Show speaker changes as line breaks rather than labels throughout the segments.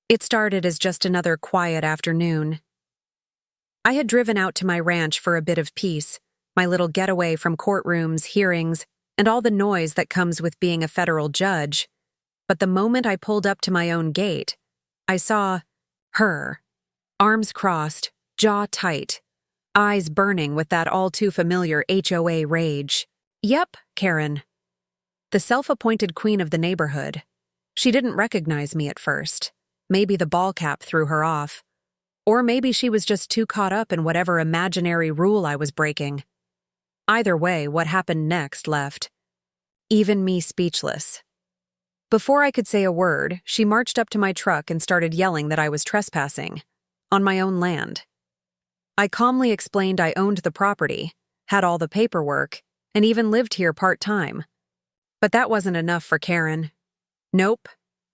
It started as just another quiet afternoon. I had driven out to my ranch for a bit of peace, my little getaway from courtrooms, hearings, and all the noise that comes with being a federal judge. But the moment I pulled up to my own gate, I saw her, arms crossed, jaw tight, eyes burning with that all-too-familiar HOA rage. Yep, Karen. The self-appointed queen of the neighborhood. She didn't recognize me at first. Maybe the ball cap threw her off. Or maybe she was just too caught up in whatever imaginary rule I was breaking. Either way, what happened next left even me speechless. Before I could say a word, she marched up to my truck and started yelling that I was trespassing on my own land. I calmly explained I owned the property, had all the paperwork, and even lived here part-time. But that wasn't enough for Karen. Nope.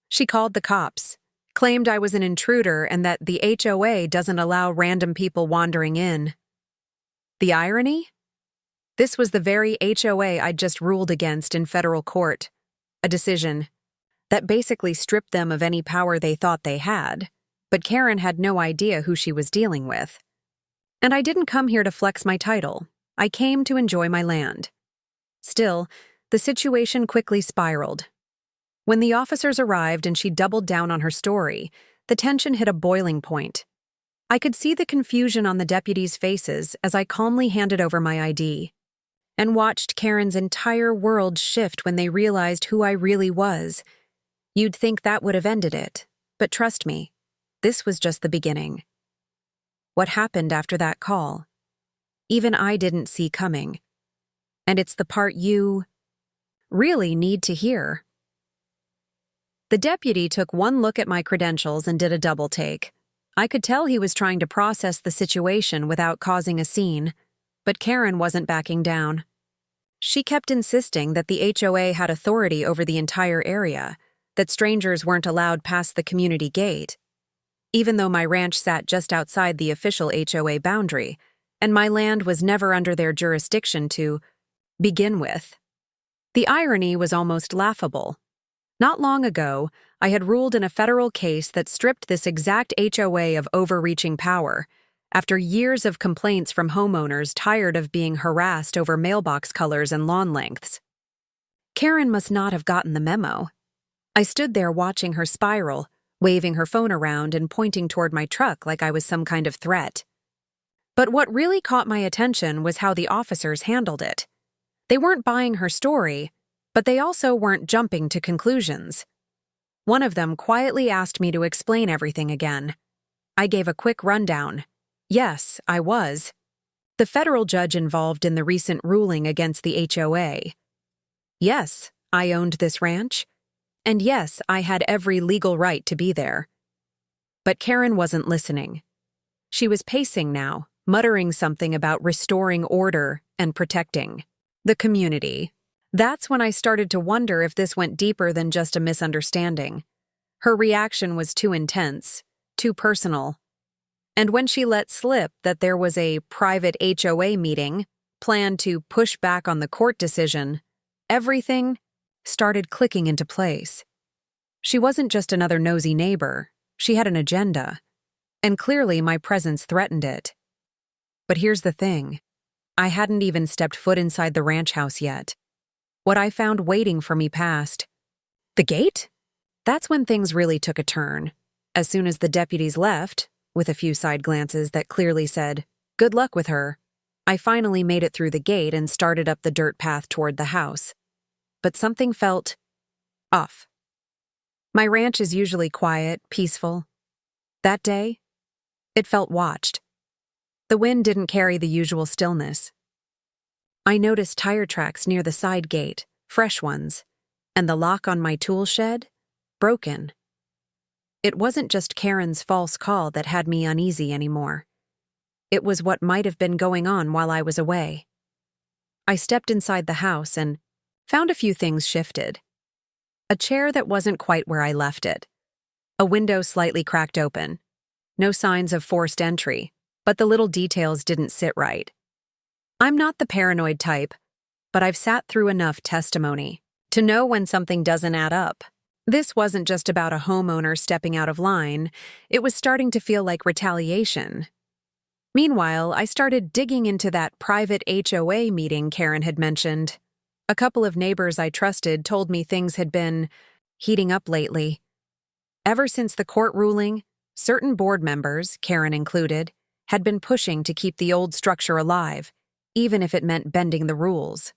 She called the cops, claimed I was an intruder and that the HOA doesn't allow random people wandering in. The irony? This was the very HOA I'd just ruled against in federal court, a decision that basically stripped them of any power they thought they had, but Karen had no idea who she was dealing with. And I didn't come here to flex my title. I came to enjoy my land. Still, the situation quickly spiraled. When the officers arrived and she doubled down on her story, the tension hit a boiling point. I could see the confusion on the deputies' faces as I calmly handed over my ID, and watched Karen's entire world shift when they realized who I really was. You'd think that would have ended it, but trust me, this was just the beginning. What happened after that call? Even I didn't see coming. And it's the part you really need to hear. The deputy took one look at my credentials and did a double take. I could tell he was trying to process the situation without causing a scene, but Karen wasn't backing down. She kept insisting that the HOA had authority over the entire area, that strangers weren't allowed past the community gate, even though my ranch sat just outside the official HOA boundary, and my land was never under their jurisdiction to begin with. The irony was almost laughable. Not long ago, I had ruled in a federal case that stripped this exact HOA of overreaching power, after years of complaints from homeowners tired of being harassed over mailbox colors and lawn lengths. Karen must not have gotten the memo. I stood there watching her spiral, waving her phone around and pointing toward my truck like I was some kind of threat. But what really caught my attention was how the officers handled it. They weren't buying her story, but they also weren't jumping to conclusions. One of them quietly asked me to explain everything again. I gave a quick rundown. Yes, I was the federal judge involved in the recent ruling against the HOA. Yes, I owned this ranch. And yes, I had every legal right to be there. But Karen wasn't listening. She was pacing now, muttering something about restoring order and protecting the community. That's when I started to wonder if this went deeper than just a misunderstanding. Her reaction was too intense, too personal. And when she let slip that there was a private HOA meeting planned to push back on the court decision, everything started clicking into place. She wasn't just another nosy neighbor. She had an agenda. And clearly my presence threatened it. But here's the thing. I hadn't even stepped foot inside the ranch house yet. What I found waiting for me past the gate? That's when things really took a turn. As soon as the deputies left, with a few side glances that clearly said, "Good luck with her," I finally made it through the gate and started up the dirt path toward the house. But something felt off. My ranch is usually quiet, peaceful. That day, it felt watched. The wind didn't carry the usual stillness. I noticed tire tracks near the side gate, fresh ones, and the lock on my tool shed, broken. It wasn't just Karen's false call that had me uneasy anymore. It was what might have been going on while I was away. I stepped inside the house and found a few things shifted. A chair that wasn't quite where I left it. A window slightly cracked open. No signs of forced entry, but the little details didn't sit right. I'm not the paranoid type, but I've sat through enough testimony to know when something doesn't add up. This wasn't just about a homeowner stepping out of line, it was starting to feel like retaliation. Meanwhile, I started digging into that private HOA meeting Karen had mentioned. A couple of neighbors I trusted told me things had been heating up lately. Ever since the court ruling, certain board members, Karen included, had been pushing to keep the old structure alive, even if it meant bending the rules.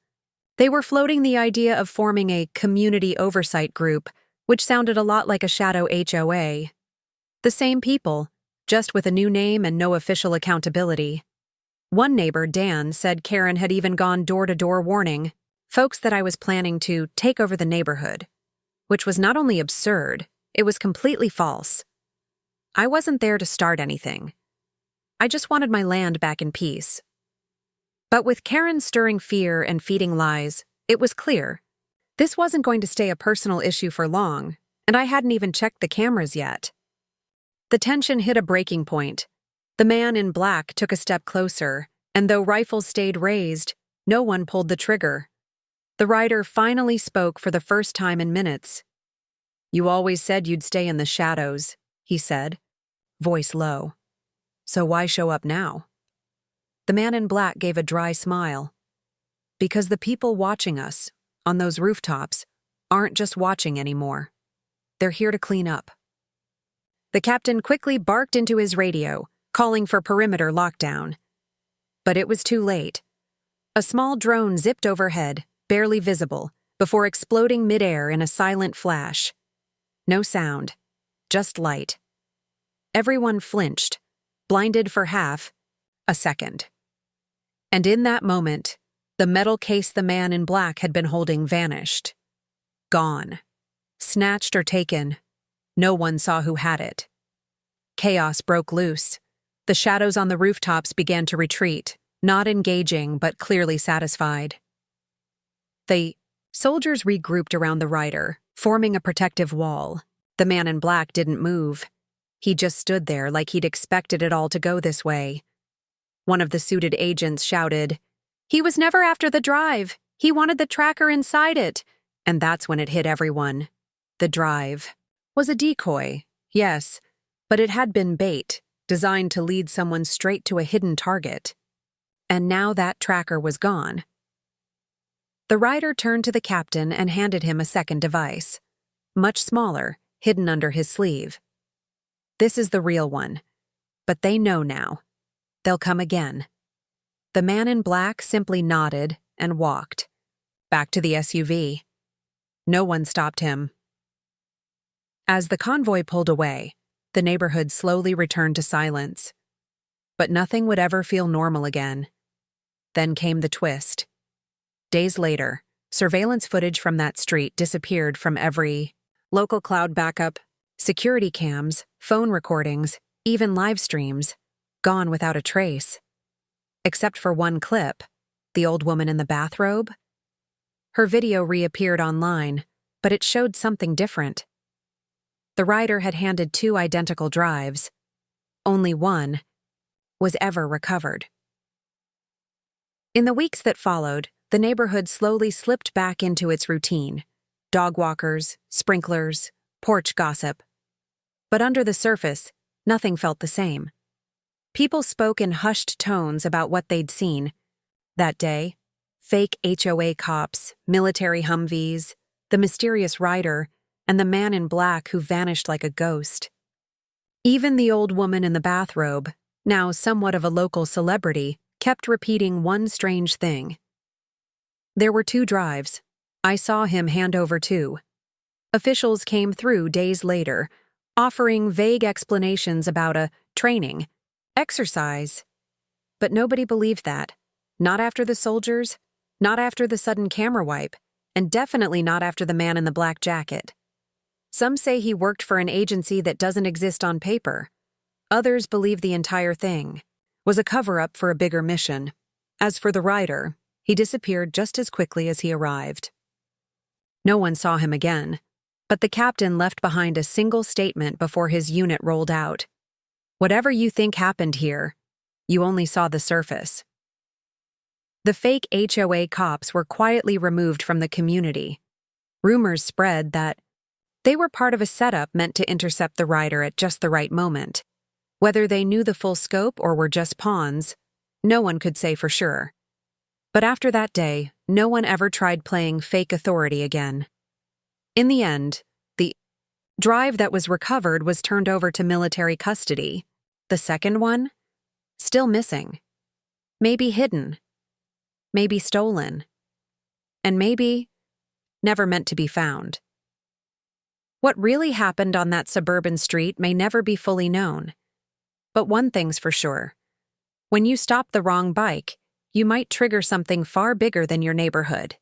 They were floating the idea of forming a community oversight group, which sounded a lot like a shadow HOA. The same people, just with a new name and no official accountability. One neighbor, Dan, said Karen had even gone door-to-door warning folks that I was planning to take over the neighborhood, which was not only absurd, it was completely false. I wasn't there to start anything. I just wanted my land back in peace. But with Karen stirring fear and feeding lies, it was clear. This wasn't going to stay a personal issue for long, and I hadn't even checked the cameras yet. The tension hit a breaking point. The man in black took a step closer, and though rifles stayed raised, no one pulled the trigger. The rider finally spoke for the first time in minutes. "You always said you'd stay in the shadows," he said, voice low. "So why show up now?" The man in black gave a dry smile. "Because the people watching us, on those rooftops, aren't just watching anymore. They're here to clean up." The captain quickly barked into his radio, calling for perimeter lockdown. But it was too late. A small drone zipped overhead, barely visible, before exploding midair in a silent flash. No sound, just light. Everyone flinched, blinded for half a second. And in that moment, the metal case the man in black had been holding vanished. Gone. Snatched or taken. No one saw who had it. Chaos broke loose. The shadows on the rooftops began to retreat, not engaging but clearly satisfied. The soldiers regrouped around the rider, forming a protective wall. The man in black didn't move. He just stood there like he'd expected it all to go this way. One of the suited agents shouted, "He was never after the drive. He wanted the tracker inside it." And that's when it hit everyone. The drive was a decoy, yes, but it had been bait, designed to lead someone straight to a hidden target. And now that tracker was gone. The rider turned to the captain and handed him a second device. Much smaller, hidden under his sleeve. "This is the real one. But they know now. They'll come again." The man in black simply nodded and walked. Back to the SUV. No one stopped him. As the convoy pulled away, the neighborhood slowly returned to silence. But nothing would ever feel normal again. Then came the twist. Days later, surveillance footage from that street disappeared from every local cloud backup, security cams, phone recordings, even live streams, gone without a trace. Except for one clip, the old woman in the bathrobe. Her video reappeared online, but it showed something different. The rider had handed 2 identical drives. Only one was ever recovered. In the weeks that followed, the neighborhood slowly slipped back into its routine. Dog walkers, sprinklers, porch gossip. But under the surface, nothing felt the same. People spoke in hushed tones about what they'd seen. That day, fake HOA cops, military Humvees, the mysterious rider, and the man in black who vanished like a ghost. Even the old woman in the bathrobe, now somewhat of a local celebrity, kept repeating one strange thing. There were 2 drives. I saw him hand over 2. Officials came through days later, offering vague explanations about a training, exercise. But nobody believed that. Not after the soldiers, not after the sudden camera wipe, and definitely not after the man in the black jacket. Some say he worked for an agency that doesn't exist on paper. Others believe the entire thing was a cover-up for a bigger mission. As for the rider, he disappeared just as quickly as he arrived. No one saw him again, but the captain left behind a single statement before his unit rolled out. "Whatever you think happened here, you only saw the surface." The fake HOA cops were quietly removed from the community. Rumors spread that They were part of a setup meant to intercept the rider at just the right moment. Whether they knew the full scope or were just pawns, no one could say for sure. But after that day, no one ever tried playing fake authority again. In the end, the drive that was recovered was turned over to military custody. The second one? Still missing. Maybe hidden. Maybe stolen. And maybe never meant to be found. What really happened on that suburban street may never be fully known. But one thing's for sure. When you stop the wrong bike, you might trigger something far bigger than your neighborhood.